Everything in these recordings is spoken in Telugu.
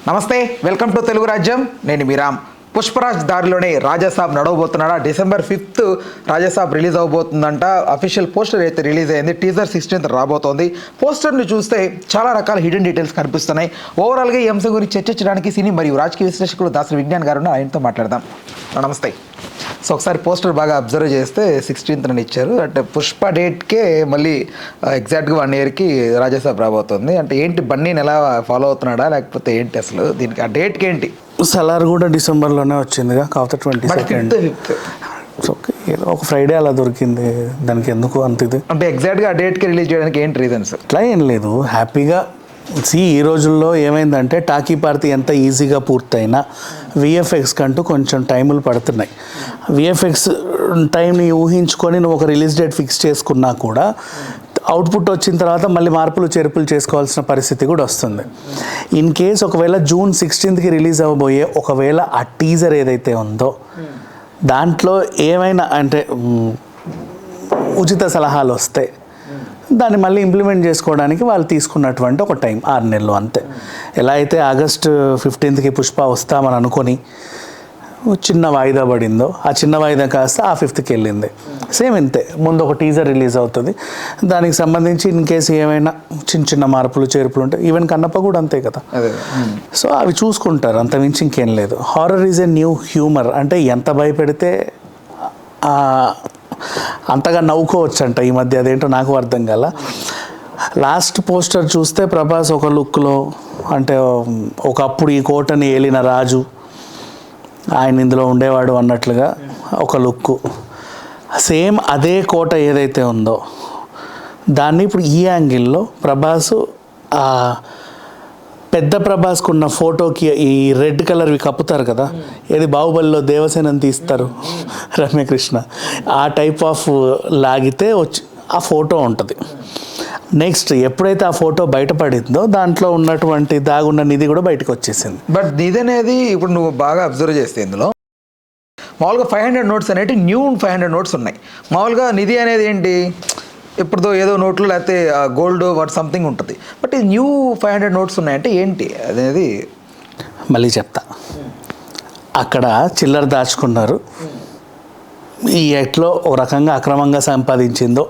నమస్తే, వెల్కమ్ టు తెలుగు రాజ్యం. నేను మీరామ్. పుష్పరాజ్ దారిలోనే రాజాసాబ్ నడవబోతున్నాడా? డిసెంబర్ 5th రాజాసాబ్ రిలీజ్ అవబోతుందంట. అఫీషియల్ పోస్టర్ అయితే రిలీజ్ అయింది. టీజర్ 16th రాబోతోంది. పోస్టర్ని చూస్తే చాలా రకాల హిడెన్ డీటెయిల్స్ కనిపిస్తున్నాయి. ఓవరాల్గా ఈ అంశం గురించి చర్చించడానికి సినీ మరియు రాజకీయ విశ్లేషకుడు దాసరి విజ్ఞాన్ గారు ఆయనతో మాట్లాడదాం. నమస్తే. సో ఒకసారి పోస్టర్ బాగా అబ్జర్వ్ చేస్తే 16th ఇచ్చారు. అంటే పుష్ప డేట్కే మళ్ళీ ఎగ్జాక్ట్గా 1 yearకి రాజాసాబ్ రాబోతుంది. అంటే ఏంటి, బన్నీని ఎలా ఫాలో అవుతున్నాడా లేకపోతే ఏంటి అసలు దీనికి ఆ డేట్కి ఏంటి? సలార్ కూడా డిసెంబర్లోనే వచ్చిందిగా, కాకపోతే 22nd. ఓకే, ఏదో ఒక ఫ్రైడే అలా దొరికింది. దానికి ఎందుకు అంత ఇది అంటే ఎగ్జాక్ట్గా ఆ డేట్కి రిలీజ్ చేయడానికి ఏంటి రీజన్స్? అట్లా ఏం లేదు, హ్యాపీగా. ఈ రోజుల్లో ఏమైందంటే టాకీ పార్టీ ఎంత ఈజీగా పూర్తయినా విఎఫ్ఎక్స్ కంటూ కొంచెం టైములు పడుతున్నాయి. విఎఫ్ఎక్స్ టైంని ఊహించుకొని నువ్వు ఒక రిలీజ్ డేట్ ఫిక్స్ చేసుకున్నా కూడా అవుట్పుట్ వచ్చిన తర్వాత మళ్ళీ మార్పులు చేర్పులు చేసుకోవాల్సిన పరిస్థితి కూడా వస్తుంది. ఇన్ కేస్ ఒకవేళ June 16th రిలీజ్ అవ్వబోయే ఒకవేళ ఆ టీజర్ ఏదైతే ఉందో దాంట్లో ఏమైనా అంటే ఉచిత సలహాలు వస్తే దాన్ని మళ్ళీ ఇంప్లిమెంట్ చేసుకోవడానికి వాళ్ళు తీసుకున్నటువంటి ఒక టైం 6 నెలలు అంతే. ఎలా అయితే August 15th పుష్ప వస్తామని అనుకొని చిన్న వాయిదా పడిందో ఆ చిన్న వాయిదా కాస్త ఆ 5th వెళ్ళింది. సేమ్ ఇంతే, ముందు ఒక టీజర్ రిలీజ్ అవుతుంది, దానికి సంబంధించి ఇన్ కేసు ఏమైనా చిన్న చిన్న మార్పులు చేర్పులు ఉంటాయి. ఈవెన్ కన్నప్ప కూడా అంతే కదా. సో అవి చూసుకుంటారు, అంత మించి ఇంకేం లేదు. Horror is a new humour. అంటే ఎంత భయపెడితే అంతగా నవ్వుకోవచ్చు అంట ఈ మధ్య. అదేంటో నాకు అర్థం కాల. లాస్ట్ పోస్టర్ చూస్తే ప్రభాస్ ఒక లుక్లో, అంటే ఒకప్పుడు ఈ కోటని ఏలిన రాజు ఆయన ఇందులో ఉండేవాడు అన్నట్లుగా ఒక లుక్కు. సేమ్ అదే కోట ఏదైతే ఉందో దాన్ని ఇప్పుడు ఈ యాంగిల్లో ప్రభాస్ పెద్ద ప్రభాస్కు ఉన్న ఫోటోకి ఈ రెడ్ కలర్వి కప్పుతారు కదా, ఏది బాహుబలిలో దేవసేనని తీస్తారు రమ్యకృష్ణ, ఆ టైప్ ఆఫ్ లాగితే వచ్చి ఆ ఫోటో ఉంటుంది. నెక్స్ట్ ఎప్పుడైతే ఆ ఫోటో బయటపడిందో దాంట్లో ఉన్నటువంటి దాగున్న నిధి కూడా బయటకు వచ్చేసింది. బట్ నిధి అనేది ఇప్పుడు నువ్వు బాగా అబ్జర్వ్ చేస్తే ఇందులో మామూలుగా 500 notes అనేవి న్యూ 500 notes ఉన్నాయి. మామూలుగా నిధి అనేది ఏంటి, ఇప్పుడుతో ఏదో నోట్లు లేకపోతే గోల్డ్ వాట్ సంథింగ్ ఉంటుంది. బట్ ఈ న్యూ 500 notes ఉన్నాయంటే ఏంటి అనేది మళ్ళీ చెప్తా. అక్కడ చిల్లర దాచుకున్నారు, ఈ ఎట్లో ఒక రకంగా అక్రమంగా సంపాదించిందో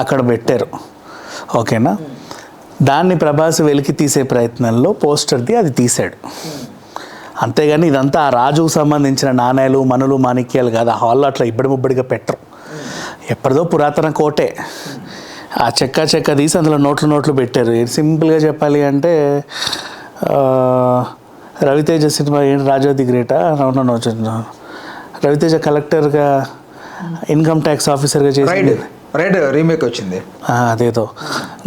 అక్కడ పెట్టారు. ఓకేనా, దాన్ని ప్రభాస్ వెలికి తీసే ప్రయత్నంలో పోస్టర్ది అది తీశాడు. అంతేగాని ఇదంతా ఆ రాజుకు సంబంధించిన నాణేలు మనులు మాణిక్యాలు కాదు. ఆ హాల్లో అట్లా ఇబ్బడి ముబ్బడిగా పెట్టరు. ఎప్పటిదో పురాతన కోటే, ఆ చెక్క తీసి అందులో నోట్లు పెట్టారు. సింపుల్గా చెప్పాలి అంటే రవితేజ సినిమా ఏంటి, రాజా ది గ్రేటా, రవితేజ కలెక్టర్గా ఇన్కమ్ ట్యాక్స్ ఆఫీసర్గా చేసి రైట్ రీమేక్ వచ్చింది. అదేదో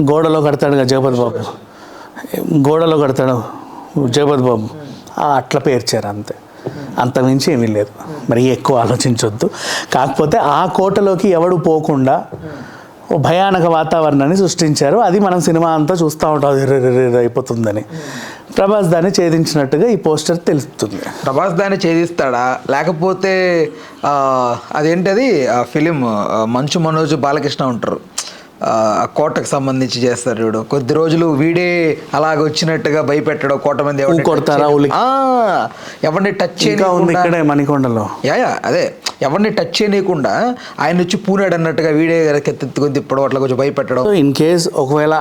గోడలో కడతాడుగా జగపతి బాబు, గోడలో కడతాడు జగపతి బాబు, అట్లా పేర్చారు అంతే, అంతమించి ఏమీ లేదు. మరి ఎక్కువ ఆలోచించొద్దు. కాకపోతే ఆ కోటలోకి ఎవడు పోకుండా భయానక వాతావరణాన్ని సృష్టించారు. అది మనం సినిమా అంతా చూస్తూ ఉంటాం, అయిపోతుందని. ప్రభాస్ దాన్ని ఛేదించినట్టుగా ఈ పోస్టర్ తెలుస్తుంది. ప్రభాస్ దాన్ని ఛేదిస్తాడా లేకపోతే అదేంటది ఫిలిం మంచు మనోజ్ బాలకృష్ణ ఉంటారు, ఆ కోటకు సంబంధించి చేస్తారు చూడు, కొద్ది రోజులు వీడే అలాగ వచ్చినట్టుగా భయపెట్టడం, కోట మంది కొడతారా, ఎవరిని టచ్ చేయకుండా మణికొండలో అదే ఎవరిని టచ్ చేయకుండా ఆయన వచ్చి పూనాడు అన్నట్టుగా వీడే ఎత్తుకొని తిప్పడం, అట్లా కొంచెం భయపెట్టడం. ఇన్ కేస్ ఒకవేళ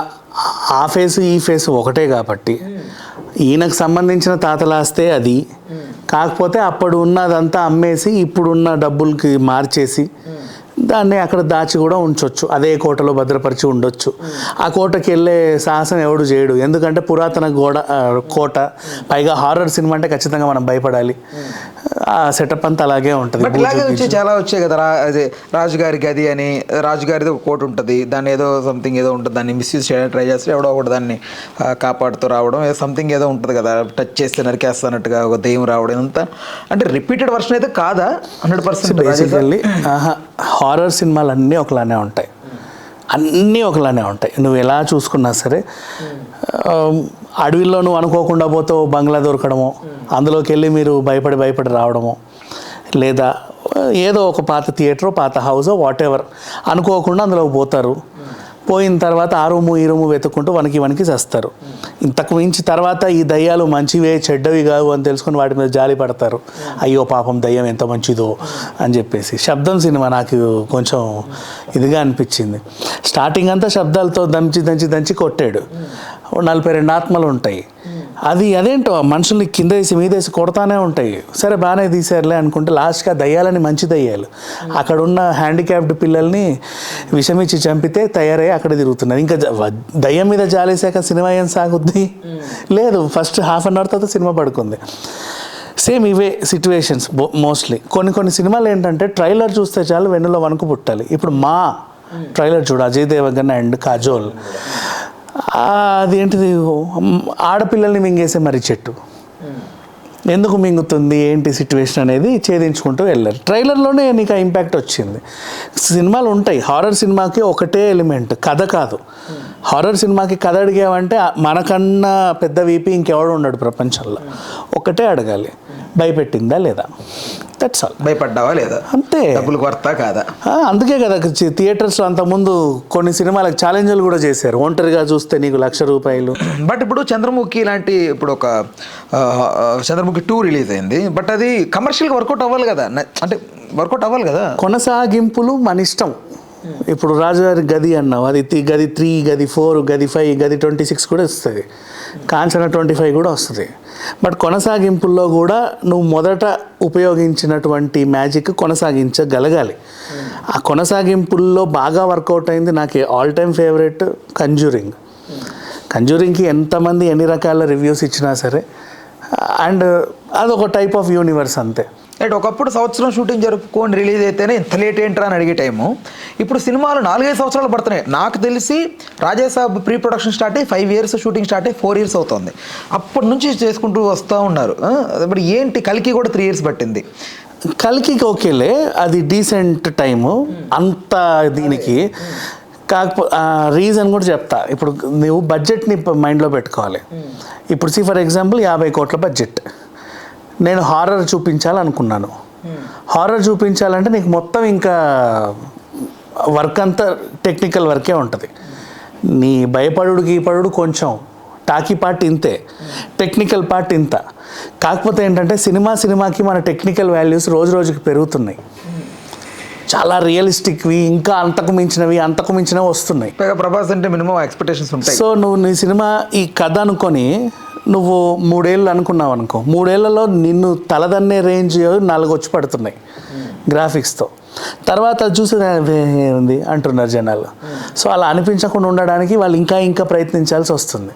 ఆ ఫేసు ఈ ఫేసు ఒకటే కాబట్టి ఈయనకు సంబంధించిన తాతలాస్తే అది, కాకపోతే అప్పుడు ఉన్నదంతా అమ్మేసి ఇప్పుడున్న డబ్బులకి మార్చేసి దాన్ని అక్కడ దాచి కూడా ఉంచవచ్చు, అదే కోటలో భద్రపరిచి ఉండొచ్చు. ఆ కోటకి వెళ్ళే సాహసం ఎవడు చేయడు, ఎందుకంటే పురాతన కోట, పైగా హారర్ సినిమా అంటే ఖచ్చితంగా మనం భయపడాలి. ఆ సెటప్ అంతా అలాగే ఉంటుంది. చాలా వచ్చాయి కదా, అదే రాజుగారి గది అని, రాజుగారిది ఒక కోట ఉంటుంది, దాన్ని ఏదో సంథింగ్ ఏదో ఉంటుంది, దాన్ని మిస్యూజ్ చేయడానికి ట్రై చేస్తే ఎవడో ఒకటి దాన్ని కాపాడుతూ రావడం, ఏదో సంథింగ్ ఏదో ఉంటుంది కదా, టచ్ చేస్తే నరికేస్తానట్టుగా ఒక దెయ్యం రావడం, అంతా అంటే రిపీటెడ్ వర్షన్ అయితే కాదా 100%? బేసికల్లీ హారర్ సినిమాలు అన్నీ ఒకలానే ఉంటాయి, నువ్వు ఎలా చూసుకున్నా సరే. అడవిలో నువ్వు అనుకోకుండా పోతే బంగ్లా దొరకడమో, అందులోకి వెళ్ళి మీరు భయపడి రావడమో, లేదా ఏదో ఒక పాత థియేటరో పాత హౌసో వాట్ ఎవర్ అనుకోకుండా అందులోకి పోతారు, పోయిన తర్వాత ఆ రూము ఈ రూము వెతుక్కుంటూ వనికి చేస్తారు. ఇంతకు మించి తర్వాత ఈ దయ్యాలు మంచివే చెడ్డవి కావు అని తెలుసుకొని వాటి మీద జాలి పడతారు. అయ్యో పాపం దయ్యం ఎంత మంచిదో అని చెప్పేసి. శబ్దం సినిమా నాకు కొంచెం ఇదిగా అనిపించింది. స్టార్టింగ్ అంతా శబ్దాలతో దంచి కొట్టాడు. 42 ఆత్మలు ఉంటాయి. అదేంటో మనుషుల్ని కింద వేసి మీదేసి కొడతానే ఉంటాయి. సరే బాగానే తీసారులే అనుకుంటే లాస్ట్గా దయ్యాలని మంచి దయ్యాలు అక్కడ ఉన్న హ్యాండిక్యాప్డ్ పిల్లల్ని విషమిచ్చి చంపితే తయారయ్యి అక్కడ తిరుగుతున్నారు. ఇంకా దయ్యం మీద జాలేసాక సినిమా ఏం సాగుద్ది? లేదు, ఫస్ట్ హాఫ్ అన్ అవర్ తర్వాత సినిమా పడుకుంది. సేమ్ ఇవే సిచ్యువేషన్స్ మోస్ట్లీ. కొన్ని సినిమాలు ఏంటంటే ట్రైలర్ చూస్తే చాలు వెన్నులో వణుకు పుట్టాలి. ఇప్పుడు మా ట్రైలర్ చూడు, అజయ్ దేవగన్ అండ్ కాజోల్, అదేంటిది ఆడపిల్లల్ని మింగేసే మరి చెట్టు ఎందుకు మింగుతుంది ఏంటి సిచ్యువేషన్ అనేది ఛేదించుకుంటూ వెళ్ళారు. ట్రైలర్లోనే నీకు ఆ ఇంపాక్ట్ వచ్చింది. సినిమాలు ఉంటాయి, హారర్ సినిమాకి ఒకటే ఎలిమెంట్, కథ కాదు. హారర్ సినిమాకి కథ అడిగామంటే మనకన్నా పెద్ద వీపీ ఇంకెవడు ఉన్నాడు ప్రపంచంలో. ఒకటే అడగాలి, భయపెట్టిందా లేదా, దట్స్ ఆల్. భయపడ్డావా లేదా, అంతే. డబ్బులు కొరత కాదా? అందుకే కదా థియేటర్స్లో అంతకుముందు కొన్ని సినిమాలకు ఛాలెంజ్లు కూడా చేశారు. ఒంటరిగా చూస్తే నీకు ₹1,00,000. బట్ ఇప్పుడు చంద్రముఖి లాంటి ఇప్పుడు ఒక చంద్రముఖి 2 రిలీజ్ అయింది. బట్ అది కమర్షియల్గా వర్కౌట్ అవ్వాలి కదా, అంటే వర్కౌట్ అవ్వాలి కదా. కొనసాగింపులు మన ఇష్టం. ఇప్పుడు రాజుగారి గది అన్నావు, అది గది 3, గది 4, గది 5, గది 26 కూడా వస్తుంది. కాంచన 25 కూడా వస్తుంది. బట్ కొనసాగింపుల్లో కూడా నువ్వు మొదట ఉపయోగించినటువంటి మ్యాజిక్ కొనసాగించగలగాలి. ఆ కొనసాగింపుల్లో బాగా వర్కౌట్ అయింది నాకు ఆల్ టైమ్ ఫేవరెట్ కంజూరింగ్కి ఎంతమంది ఎన్ని రకాల రివ్యూస్ ఇచ్చినా సరే, అండ్ అదొక టైప్ ఆఫ్ యూనివర్స్ అంతే. రైట్. ఒకప్పుడు సంవత్సరం షూటింగ్ జరుపుకొని రిలీజ్ అయితేనే ఇంత లేట్ ఏంట్రా అని అడిగే టైము ఇప్పుడు సినిమాలు 4-5 సంవత్సరాలు పడుతున్నాయి. నాకు తెలిసి రాజాసాబ్ ప్రీ ప్రొడక్షన్ స్టార్ట్ అయ్యి 5 years, షూటింగ్ స్టార్ట్ అయ్యి 4 years అవుతుంది. అప్పటి నుంచి చేసుకుంటూ వస్తూ ఉన్నారు. మరి ఏంటి కల్కి కూడా 3 years పట్టింది. కల్కికి ఓకేలే, అది డీసెంట్ టైము అంత దీనికి. కాకపోతే రీజన్ కూడా చెప్తా. ఇప్పుడు నువ్వు బడ్జెట్ని మైండ్లో పెట్టుకోవాలి. ఇప్పుడు ఫర్ ఎగ్జాంపుల్ 50 కోట్ల బడ్జెట్, నేను హారర్ చూపించాలనుకున్నాను. హారర్ చూపించాలంటే నీకు మొత్తం ఇంకా వర్క్ అంతా టెక్నికల్ వర్కే ఉంటుంది. నీ భయపడుడు కొంచెం, టాకీ పార్ట్ ఇంతే, టెక్నికల్ పార్ట్ ఇంత. కాకపోతే ఏంటంటే సినిమాకి మన టెక్నికల్ వాల్యూస్ రోజుకి పెరుగుతున్నాయి. చాలా రియలిస్టిక్వి, ఇంకా అంతకు మించినవి వస్తున్నాయి. పైగా ప్రభాస్ అంటే మినిమం ఎక్స్పెక్టేషన్స్ ఉంటాయి. సో నువ్వు నీ సినిమా ఈ కథ అనుకొని నువ్వు 3 ఏళ్ళు అనుకున్నావు అనుకో, 3 ఏళ్లలో నిన్ను తలదన్నే రేంజ్ 4 వచ్చి పడుతున్నాయి గ్రాఫిక్స్తో. తర్వాత చూసి ఉంది అంటున్నారు జనాలు. సో అలా అనిపించకుండా ఉండడానికి వాళ్ళు ఇంకా ప్రయత్నించాల్సి వస్తుంది.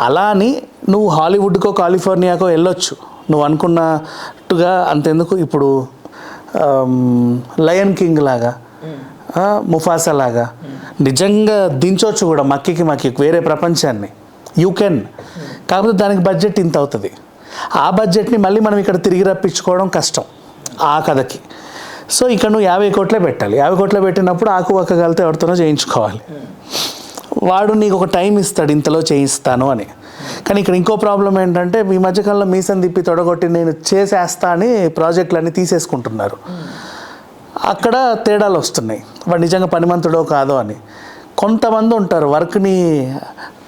అలా అని నువ్వు హాలీవుడ్కో కాలిఫోర్నియాకో వెళ్ళొచ్చు నువ్వు అనుకున్నట్టుగా. అంతెందుకు, ఇప్పుడు లయన్ కింగ్ లాగా, ముఫాసా లాగా నిజంగా దించవచ్చు కూడా మక్కికి వేరే ప్రపంచాన్ని. You can. కాకపోతే దానికి బడ్జెట్ ఇంత అవుతుంది. ఆ బడ్జెట్ని మళ్ళీ మనం ఇక్కడ తిరిగి రప్పించుకోవడం కష్టం ఆ కథకి. సో ఇక్కడ నువ్వు 50 కోట్లే పెట్టాలి. 50 కోట్లే పెట్టినప్పుడు ఆకువక్కగలితే ఎవరితోనో చేయించుకోవాలి. వాడు నీకు ఒక టైం ఇస్తాడు, ఇంతలో చేయిస్తాను అని. కానీ ఇక్కడ ఇంకో ప్రాబ్లం ఏంటంటే, ఈ మధ్యకాలంలో మీసం తిప్పి తొడగొట్టి నేను చేసేస్తా అని ప్రాజెక్టులన్నీ తీసేసుకుంటున్నారు. అక్కడ తేడాలు వస్తున్నాయి. వాడు నిజంగా పనిమంతుడో కాదో అని. కొంతమంది ఉంటారు వర్క్ని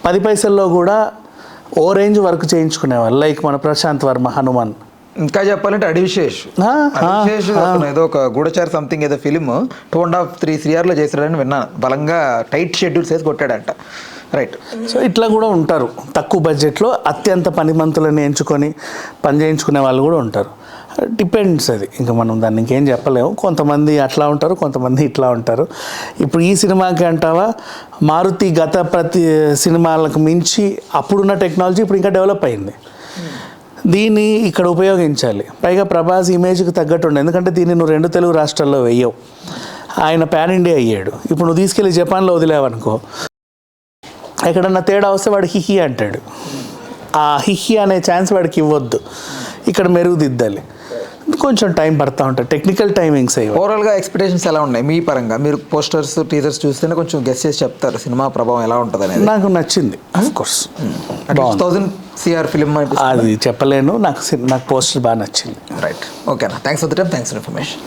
10 పైసల్లో కూడా ఓ రేంజ్ వర్క్ చేయించుకునేవాళ్ళు. లైక్ మన ప్రశాంత్ వర్మ, హనుమాన్. ఇంకా చెప్పాలంటే అడివిశేష్ ఏదో ఒక గూఢచారి సంథింగ్ ఏదో ఫిలిం 2.5-3 years చేశాడని విన్నాను. బలంగా టైట్ షెడ్యూల్స్ వేసి కొట్టాడంట. రైట్. సో ఇట్లా కూడా ఉంటారు. తక్కువ బడ్జెట్లో అత్యంత పనిమంతులను ఎంచుకొని పని చేయించుకునే వాళ్ళు కూడా ఉంటారు. డిపెండ్స్ అది. ఇంకా మనం దాన్ని ఇంకేం చెప్పలేము. కొంతమంది అట్లా ఉంటారు, కొంతమంది ఇట్లా ఉంటారు. ఇప్పుడు ఈ సినిమాకి అంటావా, మారుతి గత ప్రతి సినిమాలకు మించి అప్పుడున్న టెక్నాలజీ ఇప్పుడు ఇంకా డెవలప్ అయింది. దీన్ని ఇక్కడ ఉపయోగించాలి. పైగా ప్రభాస్ ఇమేజ్కి తగ్గట్టు ఉండే, ఎందుకంటే దీన్ని నువ్వు 2 తెలుగు రాష్ట్రాల్లో వెయ్యవు. ఆయన పాన్ ఇండియా అయ్యాడు. ఇప్పుడు నువ్వు తీసుకెళ్ళి జపాన్లో వదిలేవనుకో, ఎక్కడన్నా తేడా వస్తే వాడు హిహి అంటాడు. ఆ హిహి అనే ఛాన్స్ వాడికి ఇవ్వద్దు. ఇక్కడ మెరుగుదిద్దాలి. కొంచెం టైం పడతా ఉంటుంది, టెక్నికల్ టైమింగ్స్ అయ్యి. ఓవరాల్గా ఎక్స్పెక్టేషన్స్ ఎలా ఉన్నాయి మీ పరంగా? మీరు పోస్టర్స్, టీజర్స్ చూస్తేనే కొంచెం గెస్ చేసి చెప్తారు సినిమా ప్రభావం ఎలా ఉంటుంది అనేది. నాకు నచ్చింది. ఆఫ్ కోర్స్ 1000 CR ఫిలిం అది చెప్పలేను. నాకు పోస్టర్ బాగా నచ్చింది. రైట్. ఓకేనా, thanks for the time, thanks for information.